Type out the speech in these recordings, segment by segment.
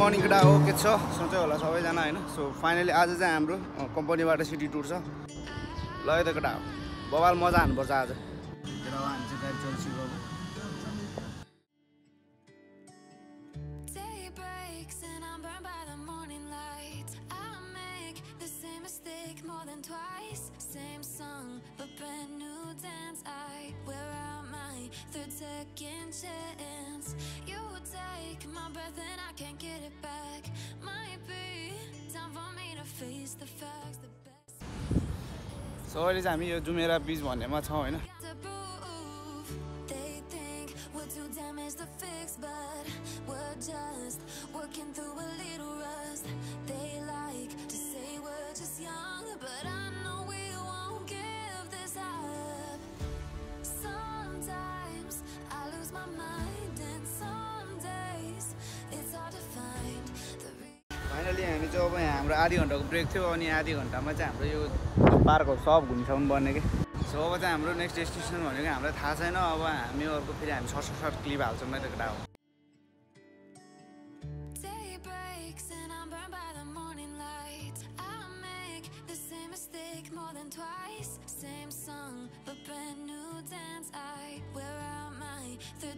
Morning केटा हो के छ सोच्यो होला सबैजना होइन। सो फाइनली आज चाहिँ हाम्रो कम्पनीबाट सिटी टुर छ। ल यो त केटा हो बबाल मजा हान्नुपर्छ आज। केटा हामी चाहिँ गाडी चल्छ अब। Second chance, you take my breath and I can't get it back. Might be time for me to face the facts. The best. So अहिले चाहिँ हामी यो जुमेरा बीच भन्नेमा छौँ होइन। They think we're too damaged to fix, but we're just working through a little rust. They like to say we're just young, but I know we won't give this up. Sometimes I lose my mind, and some days it's hard to find the finally हामी चाहिँ अब यहाँ हाम्रो आधी घन्टाको brake थियो अनि आधी घन्टामा चाहिँ हाम्रो यो पार्कहरू सब घुमिसक्नु पर्ने कि। सो अब चाहिँ हाम्रो नेक्स्ट डेस्टिनेसन भनेको हामीलाई थाहा छैन। अब हामी अर्को फेरि हामी सर्ट क्लिप हाल्छौँ नै त केटा हो।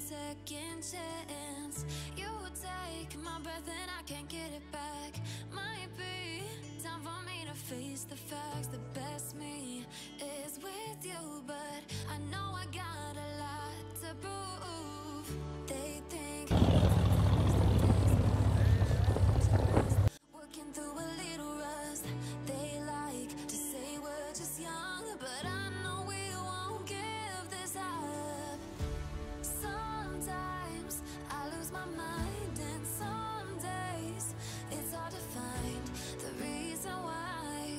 Second chance, you take my breath and I can't get it back. Might be time for me to face the facts. The best me is with you, but I know I got a lot to prove. They think working through a little rust. They like to say we're just young, but I know we won't give this up. Sometimes I lose my mind, and some days it's hard to find the reason why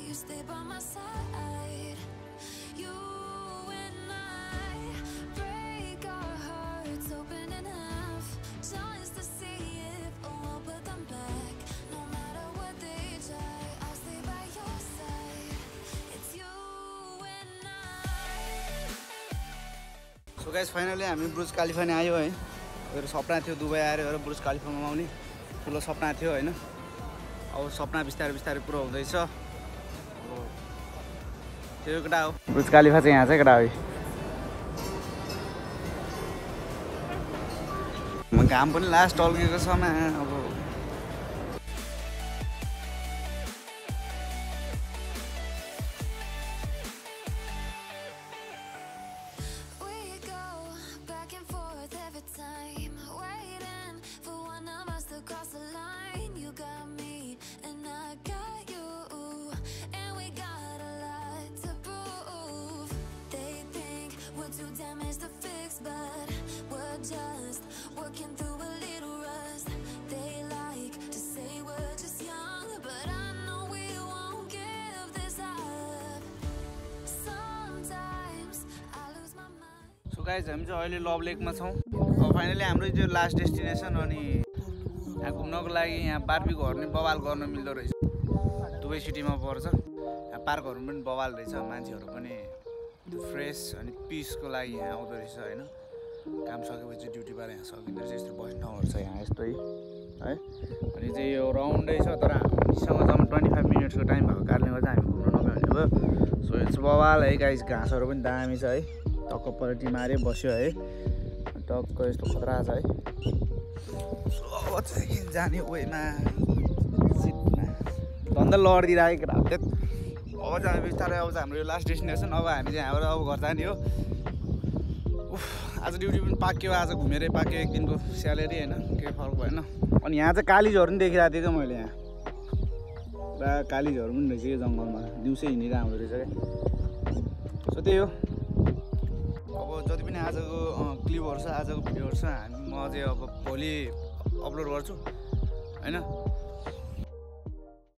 you stay by my side. You and I break our hearts open in half just to see if we'll put them back. No matter what they try, I'll stay by your side. It's you and I. So guys finally हामी बुर्ज खलिफा नै आयो है। मेरो सपना थियो Dubai आएर बुर्ज खलिफामा आउने ठुलो सपना थियो होइन। अब सपना बिस्तारै बिस्तारै पुरा हुँदैछ। त्यो केटा हो बुर्ज खलिफा चाहिँ यहाँ चाहिँ केटा हो। घाम पनि लास्ट टल्केको छ मा अब working through a little rust. They like to say we're just young, but I know we won't give this up. Sometimes I lose my mind. So guys हामी चाहिँ अहिले लभ लेकमा छौँ। अब फाइनली हाम्रो जो लास्ट डेस्टिनेसन अनि यहाँ घुम्नको लागि यहाँ बारबी गर्ने बवाल गर्न मिल्दो रहेछ। दुबई सिटीमा पर्छ। यहाँ पार्कहरू पनि बवाल रहेछ। मान्छेहरू पनि फ्रेस अनि पिसको लागि यहाँ आउँदो रहेछ होइन। काम सकेपछि ड्युटीबाट यहाँ सकिँदो रहेछ। यस्तो बस्ने ठाउँहरू छ यहाँ यस्तै है। अनि चाहिँ यो राउन्डै छ तर हामीसँग जम्मा 25 मिनट्सको टाइम भएको कारणले गर्दा हामी घुम्न नपाउने भयो। सो इट्स बवाल है गाइस। घाँसहरू पनि दामी छ है। टक्क पल्टी मारे बस्यो है। टक्क यस्तो खतरा छ है। सो अब चाहिँ जाने वेमा सिटमा धन्दा लडिदिरहेको केटा हो। अब चाहिँ बिस्तारै अब हाम्रो यो लास्ट डेस्टिनेसन। अब हामी चाहिँ यहाँबाट अब घर जाने हो। आज ड्युटी पनि पाक्यो। आज घुमेरै पाक्यो एक दिनको स्यालेरी होइन केही फरक भएन। अनि यहाँ चाहिँ कालिजहरू पनि देखिरहेको थिएँ क्या मैले। यहाँ पुरा कालिजहरू पनि रहेछ कि जङ्गलमा दिउँसै हिँडेर आउँदो रहेछ क्या। सो त्यही हो। अब जति पनि आजको क्लिपहरू छ आजको भिडियोहरू छ म चाहिँ अब भोलि अपलोड गर्छु होइन।